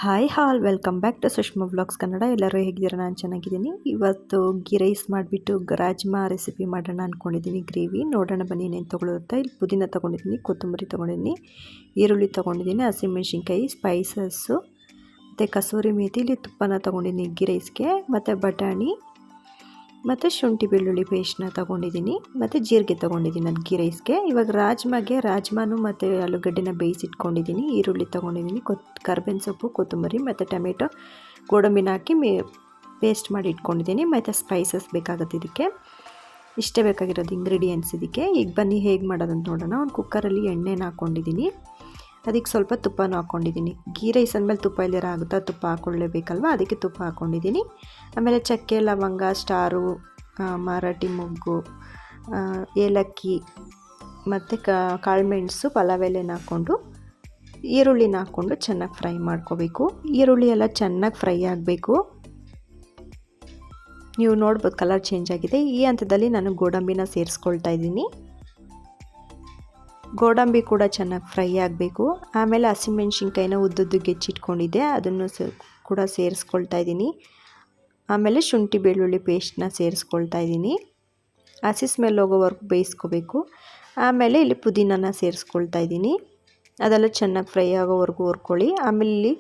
Hi all welcome back to Sushma vlogs Kannada. ಎಲ್ಲರೂ ಹೇಗಿದ್ದೀರಾ? ನಾನು ಚೆನ್ನಾಗಿದ್ದೀನಿ. ಇವತ್ತು ಗೀ ರೈಸ್ ಮಾಡಿಬಿಟ್ಟು ರಾಜ್ಮಾ ರೆಸಿಪಿ ಮಾಡೋಣ ಅಂದ್ಕೊಂಡಿದ್ದೀನಿ. ಗ್ರೇವಿ ನೋಡೋಣ ಬನ್ನಿ. ಏನೇನು ತೊಗೊಳುತ್ತಾ. ಇಲ್ಲಿ ಪುದೀನ ತೊಗೊಂಡಿದ್ದೀನಿ, ಕೊತ್ತಂಬರಿ ತೊಗೊಂಡಿದ್ದೀನಿ, ಈರುಳ್ಳಿ ತೊಗೊಂಡಿದ್ದೀನಿ, ಹಸಿಮೆಣ್ಸಿನ್ಕಾಯಿ, ಸ್ಪೈಸಸ್ಸು ಮತ್ತು ಕಸೂರಿ ಮೇಥಿ, ಇಲ್ಲಿ ತುಪ್ಪನ ತೊಗೊಂಡಿದ್ದೀನಿ ಗೀ ರೈಸ್ಗೆ, ಮತ್ತು ಬಟಾಣಿ ಮತ್ತು ಶುಂಠಿ ಬೆಳ್ಳುಳ್ಳಿ ಪೇಸ್ಟ್ನ ತೊಗೊಂಡಿದ್ದೀನಿ, ಮತ್ತು ಜೀರಿಗೆ ತೊಗೊಂಡಿದ್ದೀನಿ ಅದು ಗೀ ರೈಸ್ಗೆ. ಇವಾಗ ರಾಜ್ಮಾನು ಮತ್ತು ಆಲೂಗಡ್ಡೆನ ಬೇಯಿಸಿಟ್ಕೊಂಡಿದ್ದೀನಿ. ಈರುಳ್ಳಿ ತೊಗೊಂಡಿದ್ದೀನಿ, ಕರ್ಬೇವಿನ ಸೊಪ್ಪು, ಕೊತ್ತಂಬರಿ ಮತ್ತು ಟೊಮೆಟೊ, ಗೋಡಂಬಿನ ಹಾಕಿ ಪೇಸ್ಟ್ ಮಾಡಿ ಇಟ್ಕೊಂಡಿದ್ದೀನಿ. ಮತ್ತು ಸ್ಪೈಸಸ್ ಬೇಕಾಗುತ್ತೆ ಇದಕ್ಕೆ. ಇಷ್ಟೇ ಬೇಕಾಗಿರೋದು ಇಂಗ್ರೀಡಿಯೆಂಟ್ಸ್ ಇದಕ್ಕೆ. ಈಗ ಬನ್ನಿ ಹೇಗೆ ಮಾಡೋದಂತ ನೋಡೋಣ. ಒಂದು ಕುಕ್ಕರಲ್ಲಿ ಎಣ್ಣೆನ ಹಾಕ್ಕೊಂಡಿದ್ದೀನಿ, ಅದಕ್ಕೆ ಸ್ವಲ್ಪ ತುಪ್ಪನೂ ಹಾಕ್ಕೊಂಡಿದ್ದೀನಿ. ಗೀ ರೈಸ್ ಅಂದಮೇಲೆ ತುಪ್ಪ ಇಲ್ಲದಿರ ಆಗುತ್ತಾ, ತುಪ್ಪ ಹಾಕ್ಕೊಳ್ಳೇಬೇಕಲ್ವ, ಅದಕ್ಕೆ ತುಪ್ಪ ಹಾಕ್ಕೊಂಡಿದ್ದೀನಿ. ಆಮೇಲೆ ಚಕ್ಕೆ, ಲವಂಗ, ಸ್ಟಾರು, ಮರಾಠಿ ಮೊಗ್ಗು, ಏಲಕ್ಕಿ ಮತ್ತು ಕಾಳುಮೆಣಸು, ಪಲಾವ್ ಎಲೆನ ಹಾಕ್ಕೊಂಡು ಈರುಳ್ಳಿನ ಹಾಕ್ಕೊಂಡು ಚೆನ್ನಾಗಿ ಫ್ರೈ ಮಾಡ್ಕೋಬೇಕು. ಈರುಳ್ಳಿ ಎಲ್ಲ ಚೆನ್ನಾಗಿ ಫ್ರೈ ಆಗಬೇಕು. ನೀವು ನೋಡ್ಬೋದು ಕಲರ್ ಚೇಂಜ್ ಆಗಿದೆ. ಈ ಹಂತದಲ್ಲಿ ನಾನು ಗೋಡಂಬಿನ ಸೇರಿಸ್ಕೊಳ್ತಾ ಇದ್ದೀನಿ. ಗೋಡಂಬಿ ಕೂಡ ಚೆನ್ನಾಗಿ ಫ್ರೈ ಆಗಬೇಕು. ಆಮೇಲೆ ಹಸಿಮೆಣ್ಸಿನ್ಕಾಯಿನ ಉದ್ದುದ್ದಕ್ಕೆ ಹೆಚ್ಚಿಟ್ಕೊಂಡಿದ್ದೆ, ಅದನ್ನು ಕೂಡ ಸೇರಿಸ್ಕೊಳ್ತಾ ಇದ್ದೀನಿ. ಆಮೇಲೆ ಶುಂಠಿ ಬೆಳ್ಳುಳ್ಳಿ ಪೇಸ್ಟ್ನ ಸೇರಿಸ್ಕೊಳ್ತಾ ಇದ್ದೀನಿ. ಹಸಿ ಸ್ಮೆಲ್ ಹೋಗೋವರೆಗೂ ಬೇಯಿಸ್ಕೋಬೇಕು. ಆಮೇಲೆ ಇಲ್ಲಿ ಪುದೀನನ ಸೇರಿಸ್ಕೊಳ್ತಾ ಇದ್ದೀನಿ. ಅದೆಲ್ಲ ಚೆನ್ನಾಗಿ ಫ್ರೈ ಆಗೋವರೆಗೂ ಹುರ್ಕೊಳ್ಳಿ. ಆಮೇಲೆ ಇಲ್ಲಿ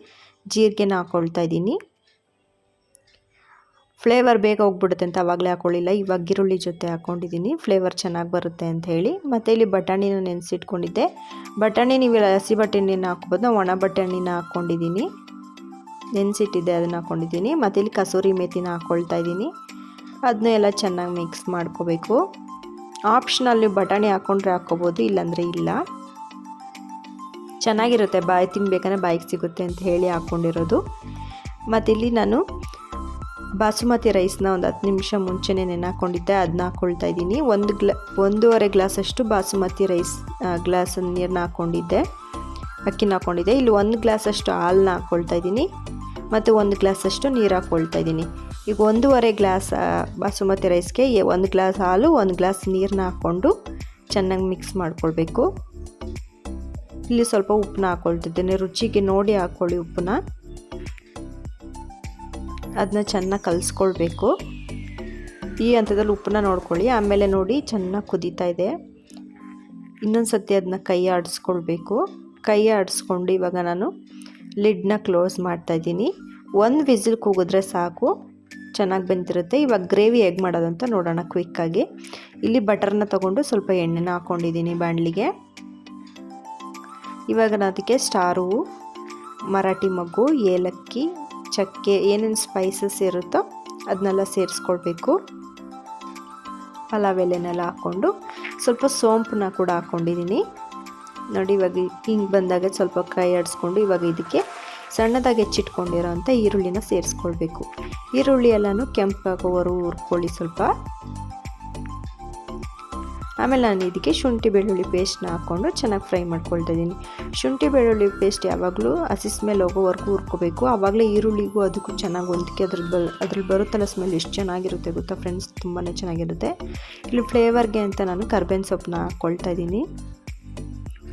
ಜೀರಿಗೆನ ಹಾಕ್ಕೊಳ್ತಾ ಇದ್ದೀನಿ. ಫ್ಲೇವರ್ ಬೇಗ ಹೋಗ್ಬಿಡುತ್ತೆ ಅಂತ ಆವಾಗಲೇ ಹಾಕ್ಕೊಳ್ಳಿಲ್ಲ, ಇವಾಗ ಈರುಳ್ಳಿ ಜೊತೆ ಹಾಕ್ಕೊಂಡಿದ್ದೀನಿ, ಫ್ಲೇವರ್ ಚೆನ್ನಾಗಿ ಬರುತ್ತೆ ಅಂತ ಹೇಳಿ. ಮತ್ತು ಇಲ್ಲಿ ಬಟಾಣಿನ ನೆನೆಸಿಟ್ಕೊಂಡಿದ್ದೆ. ಬಟಾಣಿ ನೀವು ಹಸಿ ಬಟಾಣಿನ ಹಾಕ್ಬೋದು, ನಾವು ಒಣ ಬಟಾಣಿನ ಹಾಕ್ಕೊಂಡಿದ್ದೀನಿ, ನೆನೆಸಿಟ್ಟಿದ್ದೆ ಅದನ್ನು ಹಾಕ್ಕೊಂಡಿದ್ದೀನಿ. ಮತ್ತು ಇಲ್ಲಿ ಕಸೂರಿ ಮೇಥಿನ ಹಾಕ್ಕೊಳ್ತಾ ಇದ್ದೀನಿ. ಅದನ್ನ ಎಲ್ಲ ಚೆನ್ನಾಗಿ ಮಿಕ್ಸ್ ಮಾಡ್ಕೋಬೇಕು. ಆಪ್ಷನಲ್ಲಿ ಬಟಾಣಿ ಹಾಕ್ಕೊಂಡ್ರೆ ಹಾಕ್ಕೋಬೋದು, ಇಲ್ಲಾಂದರೆ ಇಲ್ಲ. ಚೆನ್ನಾಗಿರುತ್ತೆ, ಬಾಯಿ ತಿನ್ನಬೇಕಂದ್ರೆ ಬಾಯಿಗೆ ಸಿಗುತ್ತೆ ಅಂತ ಹೇಳಿ ಹಾಕ್ಕೊಂಡಿರೋದು. ಮತ್ತು ಇಲ್ಲಿ ನಾನು ಬಾಸುಮತಿ ರೈಸ್ನ ಒಂದು 10 ನಿಮಿಷ ಮುಂಚೆನೇ ನೆನೆಹಾಕ್ಕೊಂಡಿದ್ದೆ, ಅದನ್ನ ಹಾಕ್ಕೊಳ್ತಾ ಇದ್ದೀನಿ. 1.5 ಗ್ಲಾಸಷ್ಟು ಬಾಸುಮತಿ ರೈಸ್ ಗ್ಲಾಸ್ ನೀರನ್ನ ಹಾಕ್ಕೊಂಡಿದ್ದೆ, ಅಕ್ಕಿನ ಹಾಕ್ಕೊಂಡಿದ್ದೆ. ಇಲ್ಲಿ 1 ಗ್ಲಾಸಷ್ಟು ಹಾಲನ್ನ ಹಾಕ್ಕೊಳ್ತಾ ಇದ್ದೀನಿ, ಮತ್ತು 1 ಗ್ಲಾಸಷ್ಟು ನೀರು ಹಾಕ್ಕೊಳ್ತಾ ಇದ್ದೀನಿ. ಈಗ 1.5 ಗ್ಲಾಸ್ ಬಾಸುಮತಿ ರೈಸ್ಗೆ 1 ಗ್ಲಾಸ್ ಹಾಲು, 1 ಗ್ಲಾಸ್ ನೀರನ್ನ ಹಾಕ್ಕೊಂಡು ಚೆನ್ನಾಗಿ ಮಿಕ್ಸ್ ಮಾಡ್ಕೊಳ್ಬೇಕು. ಇಲ್ಲಿ ಸ್ವಲ್ಪ ಉಪ್ಪನ್ನ ಹಾಕ್ಕೊಳ್ತಿದ್ದೇನೆ, ರುಚಿಗೆ ನೋಡಿ ಹಾಕ್ಕೊಳ್ಳಿ ಉಪ್ಪನ್ನ. ಅದನ್ನ ಚೆನ್ನಾಗಿ ಕಲಿಸ್ಕೊಳ್ಬೇಕು. ಈ ಹಂತದಲ್ಲಿ ಉಪ್ಪನ್ನ ನೋಡ್ಕೊಳ್ಳಿ. ಆಮೇಲೆ ನೋಡಿ ಚೆನ್ನಾಗಿ ಕುದೀತಾ ಇದೆ. ಇನ್ನೊಂದು ಸತಿ ಅದನ್ನ ಕೈ ಆಡಿಸ್ಕೊಳ್ಬೇಕು. ಕೈ ಆಡಿಸ್ಕೊಂಡು ಇವಾಗ ನಾನು ಲಿಡ್ನ ಕ್ಲೋಸ್ ಮಾಡ್ತಾಯಿದ್ದೀನಿ. 1 ವಿಸಿಲ್ ಕೂಗಿದ್ರೆ ಸಾಕು, ಚೆನ್ನಾಗಿ ಬೆಂದಿರುತ್ತೆ. ಇವಾಗ ಗ್ರೇವಿ ಹೇಗೆ ಮಾಡೋದಂತ ನೋಡೋಣ ಕ್ವಿಕ್ಕಾಗಿ. ಇಲ್ಲಿ ಬಟರ್ನ ತೊಗೊಂಡು ಸ್ವಲ್ಪ ಎಣ್ಣೆನ ಹಾಕ್ಕೊಂಡಿದ್ದೀನಿ ಬಾಣಲಿಗೆ. ಇವಾಗ ನಾನು ಅದಕ್ಕೆ ಸ್ಟಾರು, ಮರಾಠಿ ಮೊಗ್ಗು, ಏಲಕ್ಕಿ, ಚಕ್ಕೆ, ಏನೇನು ಸ್ಪೈಸಸ್ ಇರುತ್ತೋ ಅದನ್ನೆಲ್ಲ ಸೇರಿಸ್ಕೊಳ್ಬೇಕು. ಪಲಾವ್ ಎಲೆನೆಲ್ಲ ಹಾಕ್ಕೊಂಡು ಸ್ವಲ್ಪ ಸೋಂಪನ್ನ ಕೂಡ ಹಾಕ್ಕೊಂಡಿದ್ದೀನಿ. ನೋಡಿ ಇವಾಗ ಹಿಂಗೆ ಬಂದಾಗ ಸ್ವಲ್ಪ ಕೈ ಆಡಿಸ್ಕೊಂಡು ಇವಾಗ ಇದಕ್ಕೆ ಸಣ್ಣದಾಗಿ ಹೆಚ್ಚಿಟ್ಕೊಂಡಿರೋಂಥ ಈರುಳ್ಳಿನ ಸೇರಿಸ್ಕೊಳ್ಬೇಕು. ಈರುಳ್ಳಿ ಎಲ್ಲನೂ ಕೆಂಪಾಗೋವರೆಗೂ ಹುರ್ಕೊಳ್ಳಿ ಸ್ವಲ್ಪ. ಆಮೇಲೆ ನಾನು ಇದಕ್ಕೆ ಶುಂಠಿ ಬೆಳ್ಳುಳ್ಳಿ ಪೇಸ್ಟ್ನ ಹಾಕ್ಕೊಂಡು ಚೆನ್ನಾಗಿ ಫ್ರೈ ಮಾಡ್ಕೊಳ್ತಾ ಇದ್ದೀನಿ. ಶುಂಠಿ ಬೆಳ್ಳುಳ್ಳಿ ಪೇಸ್ಟ್ ಯಾವಾಗಲೂ ಹಸಿ ಸ್ಮೆಲ್ ಹೋಗೋವರೆಗೂ ಹುರ್ಕೋಬೇಕು. ಆವಾಗಲೇ ಈರುಳ್ಳಿಗೂ ಅದಕ್ಕೂ ಚೆನ್ನಾಗಿ ಹೊಂದಿಕೆ ಅದ್ರಲ್ಲಿ ಬರುತ್ತಲ್ಲ ಸ್ಮೆಲ್, ಎಷ್ಟು ಚೆನ್ನಾಗಿರುತ್ತೆ ಗೊತ್ತಾ ಫ್ರೆಂಡ್ಸ್, ತುಂಬಾ ಚೆನ್ನಾಗಿರುತ್ತೆ. ಇಲ್ಲಿ ಫ್ಲೇವರ್ಗೆ ಅಂತ ನಾನು ಕರ್ಬೇವಿನ ಸೊಪ್ಪನ್ನ ಹಾಕ್ಕೊಳ್ತಾ ಇದ್ದೀನಿ.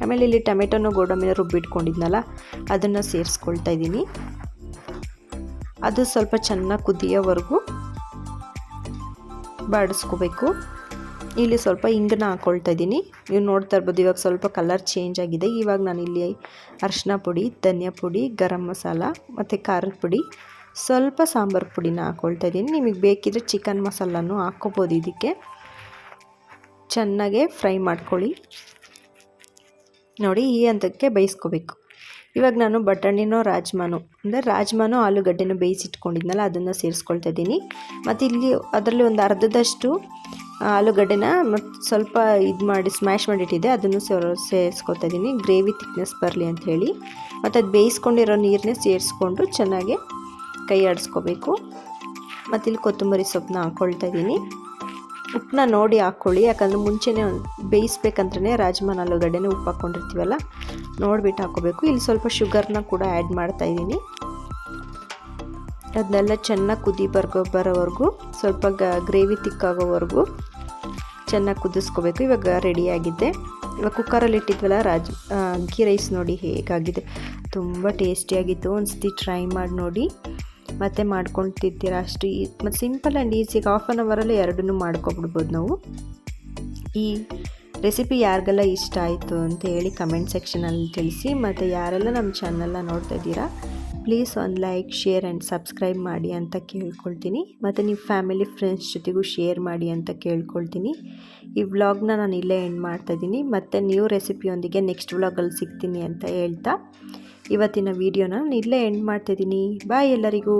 ಆಮೇಲೆ ಇಲ್ಲಿ ಟೊಮೆಟೊನ ಗೋಡಂಬಿನ ರುಬ್ಬಿಟ್ಕೊಂಡಿದ್ನಲ್ಲ ಅದನ್ನು ಸೇರಿಸ್ಕೊಳ್ತಾ ಇದ್ದೀನಿ. ಅದು ಸ್ವಲ್ಪ ಚೆನ್ನಾಗಿ ಕುದಿಯೋವರೆಗೂ ಬಾಡಿಸ್ಕೋಬೇಕು. ಇಲ್ಲಿ ಸ್ವಲ್ಪ ಹಿಂಗನ್ನ ಹಾಕ್ಕೊಳ್ತಾ ಇದ್ದೀನಿ. ನೀವು ನೋಡ್ತಾ ಇರ್ಬೋದು ಇವಾಗ ಸ್ವಲ್ಪ ಕಲರ್ ಚೇಂಜ್ ಆಗಿದೆ. ಇವಾಗ ನಾನು ಇಲ್ಲಿ ಅರಿಶಿನ ಪುಡಿ, ಧನಿಯಾ ಪುಡಿ, ಗರಂ ಮಸಾಲ ಮತ್ತು ಖಾರದ ಪುಡಿ, ಸ್ವಲ್ಪ ಸಾಂಬಾರು ಪುಡಿನ ಹಾಕ್ಕೊಳ್ತಾ ಇದ್ದೀನಿ. ನಿಮಗೆ ಬೇಕಿದ್ರೆ ಚಿಕನ್ ಮಸಾಲನೂ ಹಾಕ್ಕೋಬೋದು. ಇದಕ್ಕೆ ಚೆನ್ನಾಗೆ ಫ್ರೈ ಮಾಡ್ಕೊಳ್ಳಿ. ನೋಡಿ ಈ ಹಂತಕ್ಕೆ ಬೇಯಿಸ್ಕೋಬೇಕು. ಇವಾಗ ನಾನು ಬಟಾಣಿನೋ ರಾಜ್ಮಾನು ಆಲೂಗಡ್ಡೆನೂ ಬೇಯಿಸಿಟ್ಕೊಂಡಿದ್ನಲ್ಲ ಅದನ್ನು ಸೇರಿಸ್ಕೊಳ್ತಾ ಇದ್ದೀನಿ. ಮತ್ತು ಇಲ್ಲಿ ಅದರಲ್ಲಿ ಒಂದು ಅರ್ಧದಷ್ಟು ಆಲೂಗಡ್ಡೆನ ಮತ್ತು ಸ್ವಲ್ಪ ಸ್ಮ್ಯಾಶ್ ಮಾಡಿಟ್ಟಿದ್ದೆ, ಅದನ್ನು ಸೇರಿಸ್ಕೊಳ್ತಾ ಇದ್ದೀನಿ, ಗ್ರೇವಿ ಥಿಕ್ನೆಸ್ ಬರಲಿ ಅಂತ ಹೇಳಿ. ಮತ್ತು ಅದು ಬೇಯಿಸ್ಕೊಂಡಿರೋ ನೀರನ್ನೇ ಸೇರಿಸ್ಕೊಂಡು ಚೆನ್ನಾಗಿ ಕೈ ಆಡಿಸ್ಕೋಬೇಕು. ಮತ್ತು ಇಲ್ಲಿ ಕೊತ್ತಂಬರಿ ಸೊಪ್ಪನ್ನ ಹಾಕ್ಕೊಳ್ತಾ ಇದ್ದೀನಿ. ಉಪ್ಪನ್ನ ನೋಡಿ ಹಾಕ್ಕೊಳ್ಳಿ, ಯಾಕಂದರೆ ಮುಂಚೆನೇ ಬೇಯಿಸ್ಬೇಕಂದ್ರೆ ರಾಜ್ಮಾನ ಆಲೂಗಡ್ಡೆನೇ ಉಪ್ಪು ಹಾಕ್ಕೊಂಡಿರ್ತೀವಲ್ಲ, ನೋಡಿಬಿಟ್ಟು ಹಾಕ್ಕೋಬೇಕು. ಇಲ್ಲಿ ಸ್ವಲ್ಪ ಶುಗರ್ನ ಕೂಡ ಆ್ಯಡ್ ಮಾಡ್ತಾಯಿದ್ದೀನಿ. ಅದನ್ನೆಲ್ಲ ಚೆನ್ನಾಗಿ ಬರೋವರೆಗೂ ಸ್ವಲ್ಪ ಗ್ರೇವಿ ತಿಕ್ಕಾಗೋವರೆಗೂ ಚೆನ್ನಾಗಿ ಕುದಿಸ್ಕೋಬೇಕು. ಇವಾಗ ರೆಡಿಯಾಗಿದೆ. ಇವಾಗ ಕುಕ್ಕರಲ್ಲಿ ಇಟ್ಟಿದ್ವಲ್ಲ ಗೀ ರೈಸ್ ನೋಡಿ ಹೇಗಾಗಿದೆ. ತುಂಬ ಟೇಸ್ಟಿಯಾಗಿತ್ತು. ಒಂದ್ಸತಿ ಟ್ರೈ ಮಾಡಿ ನೋಡಿ, ಮತ್ತೆ ಮಾಡ್ಕೊಂಡು ತಿಂತೀರಾ. ಅಷ್ಟು ಮತ್ತು ಸಿಂಪಲ್ ಆ್ಯಂಡ್ ಈಸಿಯಾಗಿ ಹಾಫ್ ಆನ್ ಅವರಲ್ಲಿ ಎರಡನ್ನೂ ಮಾಡ್ಕೊಬಿಡ್ಬೋದು ನಾವು. ಈ ರೆಸಿಪಿ ಯಾರಿಗೆಲ್ಲ ಇಷ್ಟ ಆಯಿತು ಅಂತ ಹೇಳಿ ಕಮೆಂಟ್ ಸೆಕ್ಷನಲ್ಲಿ ತಿಳಿಸಿ. ಮತ್ತು ಯಾರೆಲ್ಲ ನಮ್ಮ ಚಾನಲ್ನ ನೋಡ್ತಾ ಇದ್ದೀರಾ ಪ್ಲೀಸ್ ಒಂದು ಲೈಕ್, ಶೇರ್ ಆ್ಯಂಡ್ ಸಬ್ಸ್ಕ್ರೈಬ್ ಮಾಡಿ ಅಂತ ಕೇಳ್ಕೊಳ್ತೀನಿ. ಮತ್ತು ನೀವು ಫ್ಯಾಮಿಲಿ ಫ್ರೆಂಡ್ಸ್ ಜೊತೆಗೂ ಶೇರ್ ಮಾಡಿ ಅಂತ ಕೇಳ್ಕೊಳ್ತೀನಿ. ಈ ವ್ಲಾಗ್ನ ನಾನು ಇಲ್ಲೇ ಎಂಡ್ ಮಾಡ್ತಾಯಿದ್ದೀನಿ. ಮತ್ತು ನ್ಯೂ ರೆಸಿಪಿಯೊಂದಿಗೆ ನೆಕ್ಸ್ಟ್ ವ್ಲಾಗಲ್ಲಿ ಸಿಗ್ತೀನಿ ಅಂತ ಹೇಳ್ತಾ ಇವತ್ತಿನ ವೀಡಿಯೋನ ನಾನು ಇಲ್ಲೇ ಎಂಡ್ ಮಾಡ್ತಾಯಿದ್ದೀನಿ. ಬಾಯ್ ಎಲ್ಲರಿಗೂ.